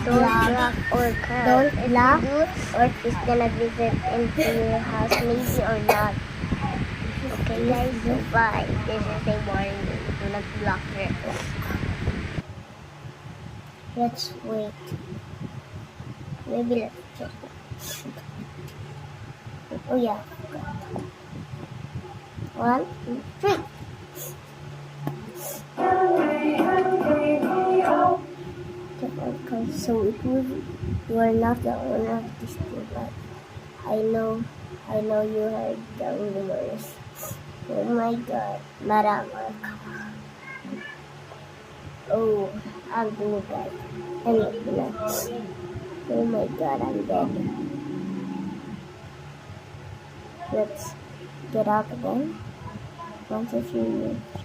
Don't laugh or cry. Don't laugh. Or she's gonna visit into your house, maybe or not. Okay guys, so bye. This is a warning. Do not block her. Let's wait. Maybe let's check. Oh yeah. 1, 2, 3. Okay, so you are not the owner of this too, but I know you heard the rumors. Oh my god, Madam Arca. Oh, I'm doing that. I'm looking at. Oh my god, I'm dead. Let's get out again. 1, 2, 3.